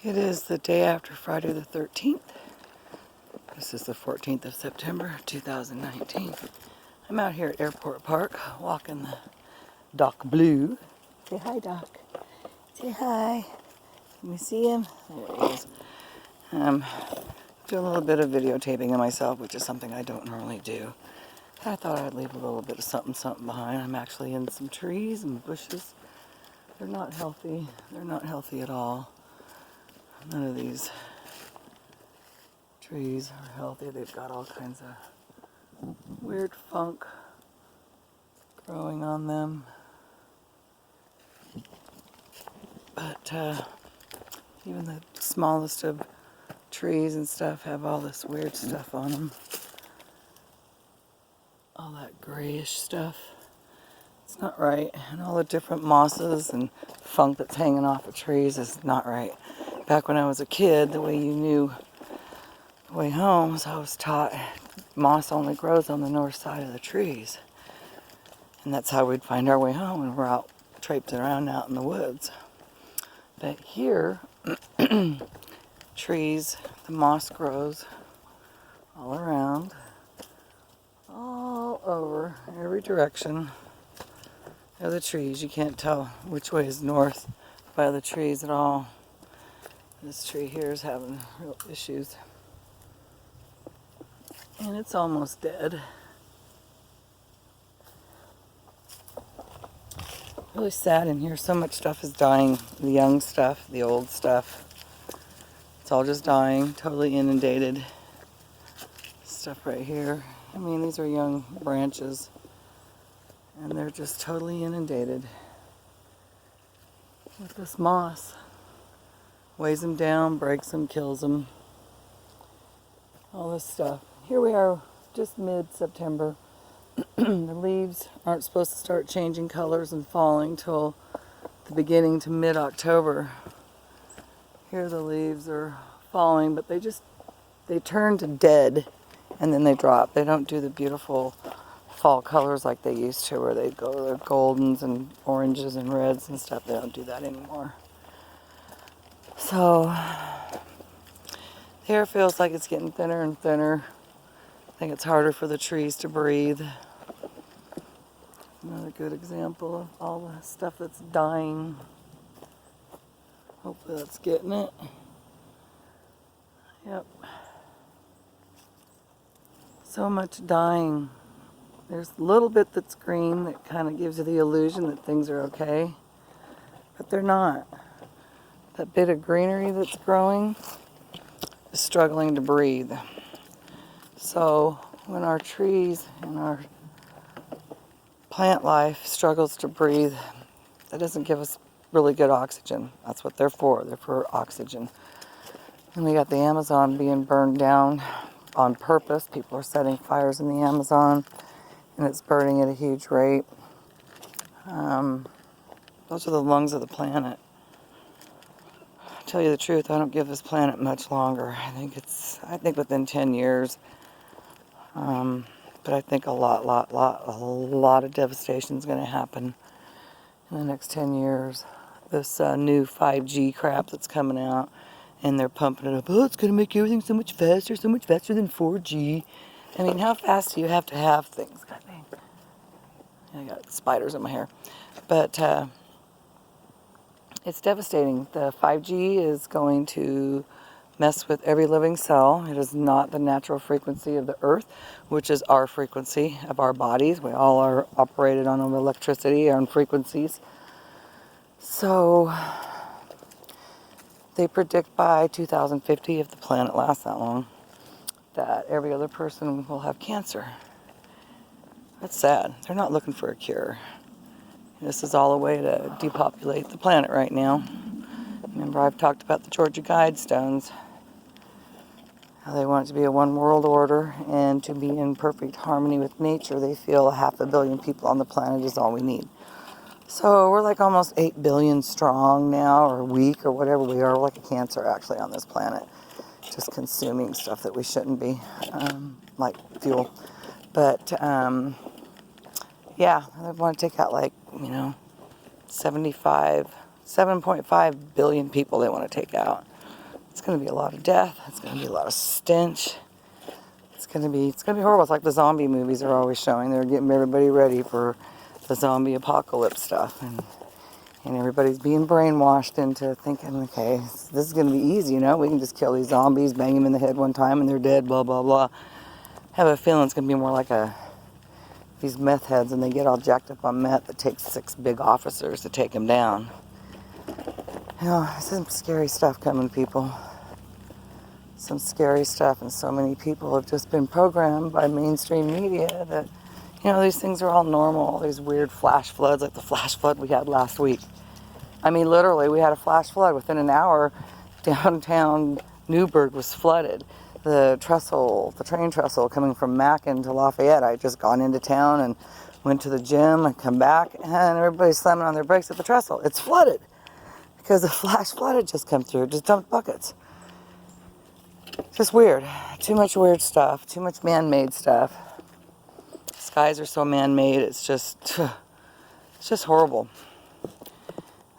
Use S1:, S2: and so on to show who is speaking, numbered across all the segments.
S1: It is the day after Friday the 13th. This is the 14th of September 2019. I'm out here at Airport Park walking the Doc Blue. Say hi, Doc. Say hi. Can you see him? There he is. Doing a little bit of videotaping of myself, which is something I don't normally do. I thought I'd leave a little bit of something behind. I'm actually in some trees and bushes. They're not healthy. They're not healthy at all. None of these trees are healthy. They've got all kinds of weird funk growing on them. But even the smallest of trees and stuff have all this weird stuff on them. All that grayish stuff. It's not right. And all the different mosses and funk that's hanging off of trees is not right. Back when I was a kid, the way you knew the way home was I was taught moss only grows on the north side of the trees. And that's how we'd find our way home when we're out traipsing around out in the woods. But here, trees, the moss grows all around, all over, every direction of the trees. You can't tell which way is north by the trees at all. This tree here is having real issues. And it's almost dead. Really sad in here. So much stuff is dying. The young stuff, the old stuff. It's all just dying, totally inundated. Stuff right here. I mean, these are young branches. And they're just totally inundated with this moss. Weighs them down, breaks them, kills them. All this stuff. Here we are, just mid-September. The leaves aren't supposed to start changing colors and falling till the beginning to mid-October. Here the leaves are falling, but they turn to dead and then they drop. They don't do the beautiful fall colors like they used to, where they go to goldens and oranges and reds and stuff. They don't do that anymore. So the air feels like it's getting thinner and thinner. I think it's harder for the trees to breathe. Another good example of all the stuff that's dying. Hopefully that's getting it. Yep. So much dying. There's a little bit that's green that kind of gives you the illusion that things are okay, but they're not. That bit of greenery that's growing is struggling to breathe. So when our trees and our plant life struggles to breathe, that doesn't give us really good oxygen. That's what they're for. They're for oxygen. And we got the Amazon being burned down on purpose. People are setting fires in the Amazon, and it's burning at a huge rate. Those are the lungs of the planet. To tell you the truth, I don't give this planet much longer. I think within 10 years. But I think a lot of devastation is going to happen in the next 10 years. This new 5G crap that's coming out, and they're pumping it up. Oh, it's going to make everything so much faster than 4G. I mean, how fast do you have to have things? God dang. I got spiders in my hair. But it's devastating. The 5G is going to mess with every living cell. It is not the natural frequency of the earth, which is our frequency of our bodies. We all are operated on electricity, on frequencies. So they predict by 2050, if the planet lasts that long, that every other person will have cancer. That's sad. They're not looking for a cure. This is all a way to depopulate the planet right now. Remember, I've talked about the Georgia Guidestones. How they want it to be a one world order and to be in perfect harmony with nature. They feel 500 million people on the planet is all we need. So we're like almost 8 billion strong now, or weak, or whatever we are. We're like a cancer actually on this planet. Just consuming stuff that we shouldn't be, like fuel. But yeah, they want to take out 7.5 billion people they want to take out. It's going to be a lot of death. It's going to be a lot of stench. It's going to be horrible. It's like the zombie movies are always showing. They're getting everybody ready for the zombie apocalypse stuff. And everybody's being brainwashed into thinking, okay, this is going to be easy, you know? We can just kill these zombies, bang them in the head one time, and they're dead, blah, blah, blah. I have a feeling it's going to be more like these meth heads, and they get all jacked up on meth. It takes 6 big officers to take them down. You know, there's some scary stuff coming, people. Some scary stuff, and so many people have just been programmed by mainstream media that, you know, these things are all normal. These weird flash floods, like the flash flood we had last week. I mean, literally, we had a flash flood. Within an hour, downtown Newburgh was flooded. The train trestle coming from Mackin to Lafayette, I had just gone into town and went to the gym and come back, and everybody's slamming on their brakes at the trestle. It's flooded because the flash flood had just come through. It just dumped buckets. Just weird. Too much weird stuff. Too much man-made stuff. Skies are so man-made, it's just horrible.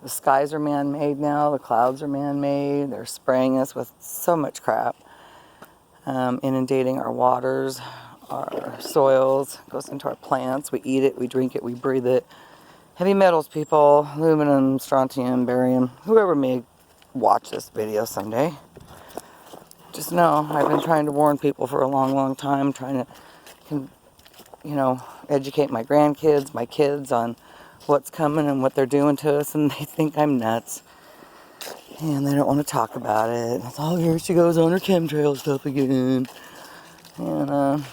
S1: The skies are man-made now. The clouds are man-made. They're spraying us with so much crap. Inundating our waters, our soils, goes into our plants. We eat it, we drink it, we breathe it. Heavy metals, people. Aluminum, strontium, barium. Whoever may watch this video someday. Just know, I've been trying to warn people for a long, long time. Trying to, you know, educate my grandkids, my kids on what's coming and what they're doing to us, and they think I'm nuts. And they don't want to talk about it. It's, oh, here she goes on her chemtrail stuff again. And I'm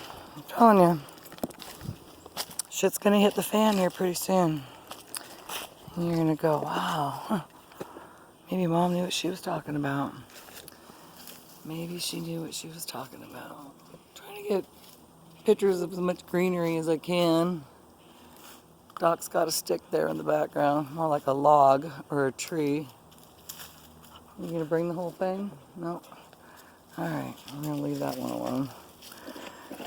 S1: telling you, shit's gonna hit the fan here pretty soon. And you're gonna go, wow, huh, maybe Mom knew what she was talking about. Maybe she knew what she was talking about. I'm trying to get pictures of as much greenery as I can. Doc's got a stick there in the background, more like a log or a tree. You gonna bring the whole thing? No. Alright, I'm gonna leave that one alone.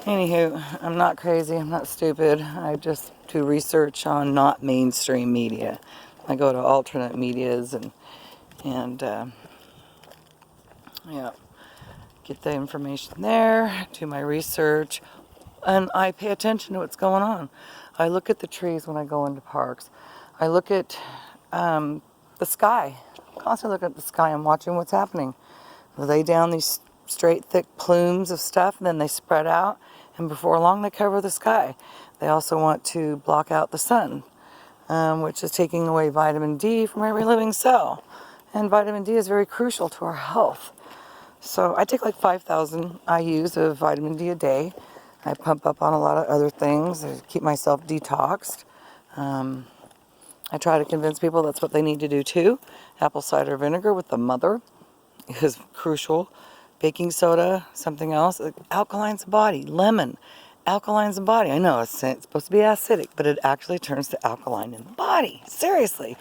S1: Anywho, I'm not crazy, I'm not stupid. I just do research on not mainstream media. I go to alternate medias and yeah, get the information there, do my research, and I pay attention to what's going on. I look at the trees when I go into parks. I look at the sky. Constantly look at the sky and watching what's happening. They lay down these straight, thick plumes of stuff, and then they spread out, and before long they cover the sky. They also want to block out the sun, which is taking away vitamin D from every living cell. And vitamin D is very crucial to our health. So I take like 5,000 IUs of vitamin D a day. I pump up on a lot of other things. I keep myself detoxed. I try to convince people that's what they need to do too. Apple cider vinegar with the mother is crucial. Baking soda, something else. It alkalines the body. Lemon alkalines the body. I know it's supposed to be acidic, but it actually turns to alkaline in the body. Seriously.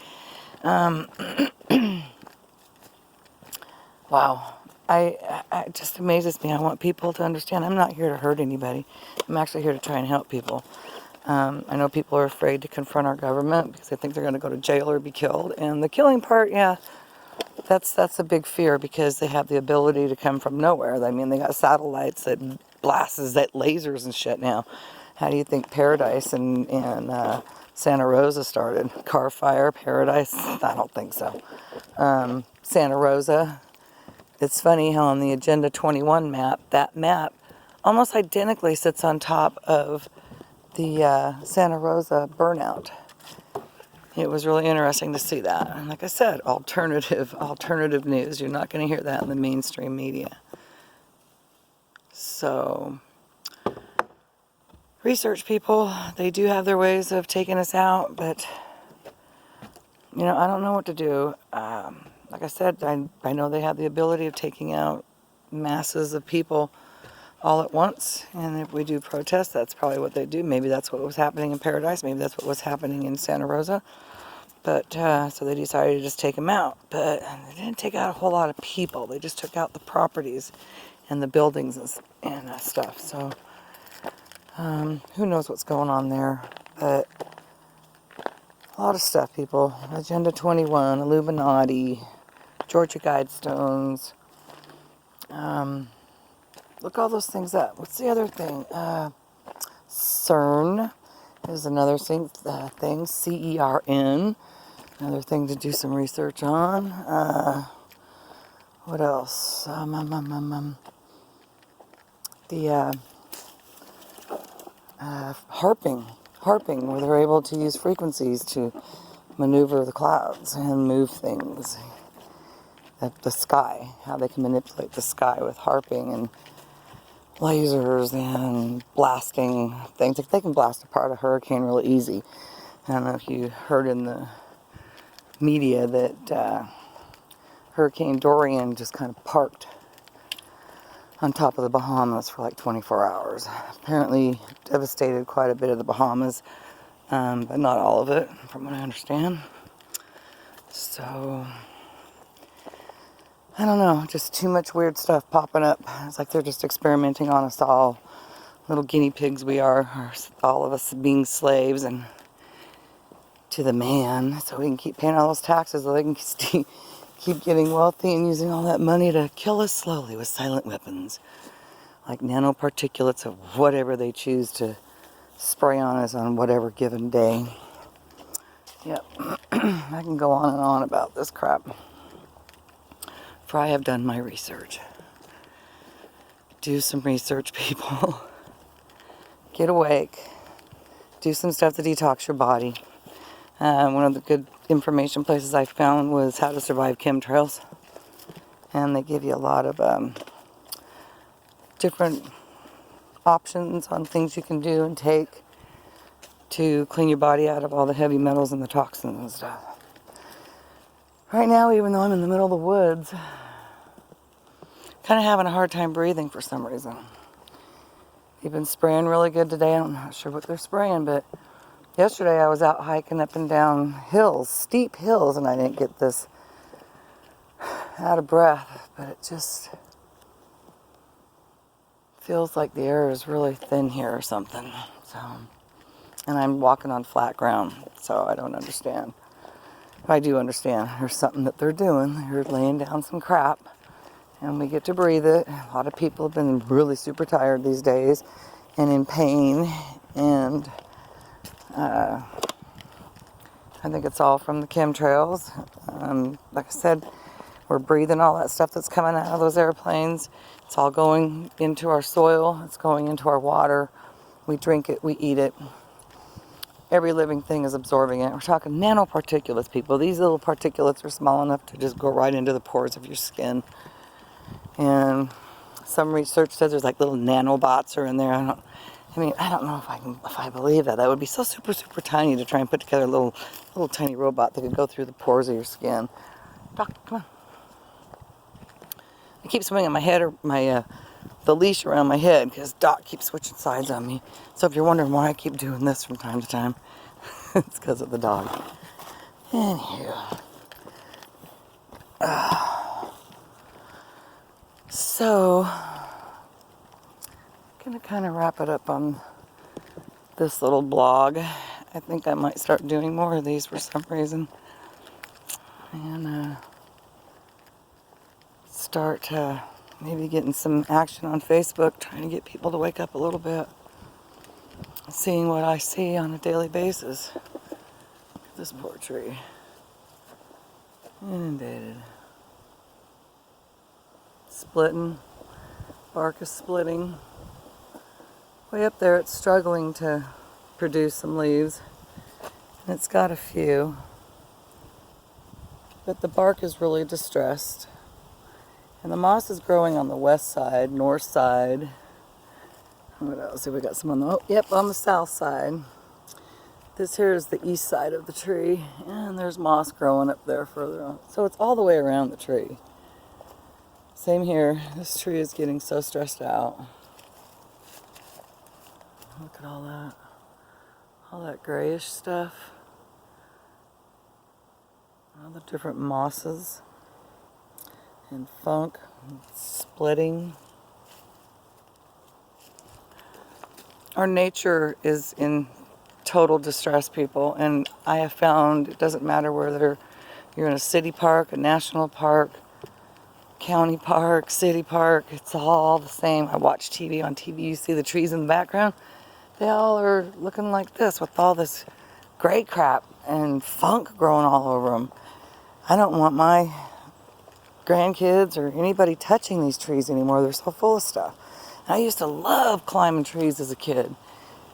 S1: Wow. It just amazes me. I want people to understand I'm not here to hurt anybody. I'm actually here to try and help people. I know people are afraid to confront our government because they think they're going to go to jail or be killed. And the killing part, yeah, that's a big fear because they have the ability to come from nowhere. I mean, they got satellites that blasts at lasers and shit now. How do you think Paradise and Santa Rosa started? Car fire, Paradise? I don't think so. Santa Rosa. It's funny how on the Agenda 21 map, that map almost identically sits on top of the Santa Rosa burnout. It was really interesting to see that. And like I said, alternative news. You're not going to hear that in the mainstream media. So, research people, they do have their ways of taking us out, but, you know, I don't know what to do. Like I said, I know they have the ability of taking out masses of people all at once, and if we do protest, that's probably what they do. Maybe that's what was happening in Paradise, maybe that's what was happening in Santa Rosa, but so they decided to just take them out. But they didn't take out a whole lot of people, they just took out the properties and the buildings and stuff. So who knows what's going on there, but a lot of stuff, people. Agenda 21, Illuminati, Georgia Guidestones, Look all those things up. What's the other thing? CERN is another thing, CERN. Another thing to do some research on. What else? The harping, where they're able to use frequencies to maneuver the clouds and move things. The sky, how they can manipulate the sky with harping and lasers and blasting things. They can blast apart a hurricane really easy. I don't know if you heard in the media that Hurricane Dorian just kind of parked on top of the Bahamas for like 24 hours. Apparently devastated quite a bit of the Bahamas, but not all of it, from what I understand. So, I don't know, just too much weird stuff popping up. It's like they're just experimenting on us all. Little guinea pigs we are all of us being slaves and to the man, so we can keep paying all those taxes so they can keep getting wealthy and using all that money to kill us slowly with silent weapons. Like nanoparticulates of whatever they choose to spray on us on whatever given day. Yep, I can go on and on about this crap. For I have done my research. Do some research, people. Get awake. Do some stuff to detox your body. One of the good information places I found was How to Survive Chemtrails. And they give you a lot of different options on things you can do and take to clean your body out of all the heavy metals and the toxins and stuff. Right now, even though I'm in the middle of the woods, kind of having a hard time breathing for some reason. They've been spraying really good today. I'm not sure what they're spraying, but yesterday I was out hiking up and down hills, steep hills, and I didn't get this out of breath, but it just feels like the air is really thin here or something. So, and I'm walking on flat ground, so I don't understand. I do understand. There's something that they're doing. They're laying down some crap, and we get to breathe it. A lot of people have been really super tired these days and in pain, and I think it's all from the chemtrails. Like I said, we're breathing all that stuff that's coming out of those airplanes. It's all going into our soil. It's going into our water. We drink it. We eat it. Every living thing is absorbing it. We're talking nanoparticulates, people. These little particulates are small enough to just go right into the pores of your skin. And some research says there's like little nanobots are in there. I don't know if I believe that. That would be so super, super tiny to try and put together a little tiny robot that could go through the pores of your skin. Doc, come on. I keep swinging my head, or the leash around my head, because Doc keeps switching sides on me. So if you're wondering why I keep doing this from time to time, it's because of the dog. Anywho. So, I'm going to kind of wrap it up on this little blog. I think I might start doing more of these for some reason. And start maybe getting some action on Facebook, trying to get people to wake up a little bit. Seeing what I see on a daily basis. This poor tree. Inundated. Splitting. Bark is splitting. Way up there it's struggling to produce some leaves. And it's got a few. But the bark is really distressed. And the moss is growing on the west side, north side. What else? We got some on on the south side. This here is the east side of the tree. And there's moss growing up there further on. So it's all the way around the tree. Same here. This tree is getting so stressed out. Look at all that. All that grayish stuff. All the different mosses. And funk. And splitting. Our nature is in total distress, people. And I have found it doesn't matter whether you're in a city park, a national park, county park, city park, it's all the same. I watch TV. On TV you see the trees in the background. They all are looking like this with all this gray crap and funk growing all over them. I don't want my grandkids or anybody touching these trees anymore. They're so full of stuff. And I used to love climbing trees as a kid.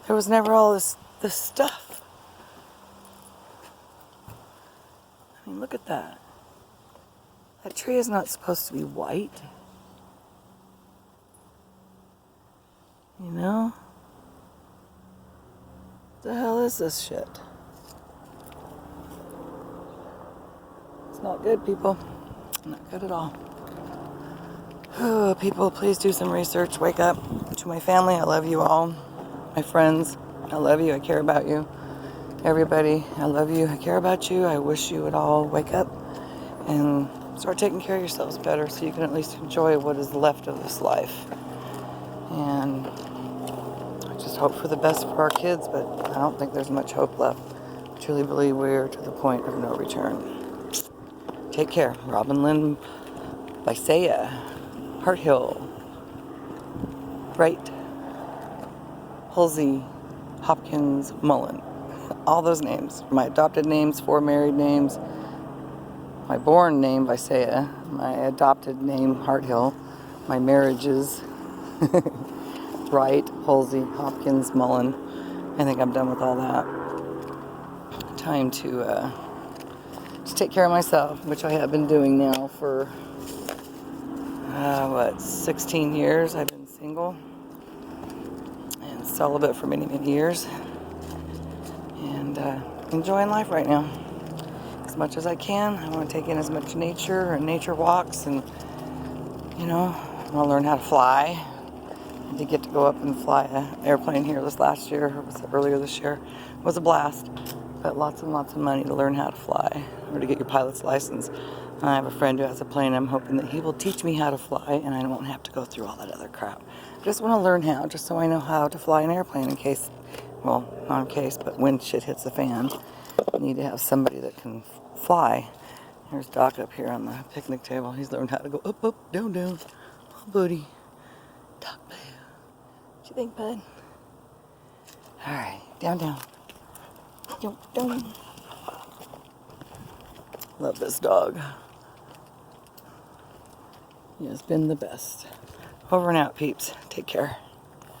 S1: There was never all this stuff. I mean, look at that. That tree is not supposed to be white. You know? What the hell is this shit? It's not good, people. Not good at all. Oh, people, please do some research. Wake up. To my family, I love you all. My friends, I love you. I care about you. Everybody, I love you. I care about you. I wish you would all wake up and start taking care of yourselves better so you can at least enjoy what is left of this life. And I just hope for the best for our kids, but I don't think there's much hope left. I truly believe we're to the point of no return. Take care. Robin Lynn Bisaya, Hart Hill, Wright, Halsey, Hopkins, Mullen. All those names. My adopted names, 4 married names. My born name, Bisaya. My adopted name, Hart Hill. My marriages, Wright, Halsey, Hopkins, Mullen. I think I'm done with all that. Time to just take care of myself, which I have been doing now for, 16 years. I've been single and celibate for many, many years. And enjoying life right now as much as I can. I want to take in as much nature and nature walks, and I want to learn how to fly. I did get to go up and fly an airplane here this last year, or was it earlier this year? It was a blast, but lots and lots of money to learn how to fly or to get your pilot's license. I have a friend who has a plane. I'm hoping that he will teach me how to fly and I won't have to go through all that other crap. I just want to learn how, just so I know how to fly an airplane in case, well, not in case, but when shit hits the fan. I need to have somebody that can fly. There's Doc up here on the picnic table. He's learned how to go up, up, down, down. Oh, buddy. Doc, boo. What you think, bud? All right, down, down. Down, down. Love this dog. He has been the best. Over and out, peeps. Take care.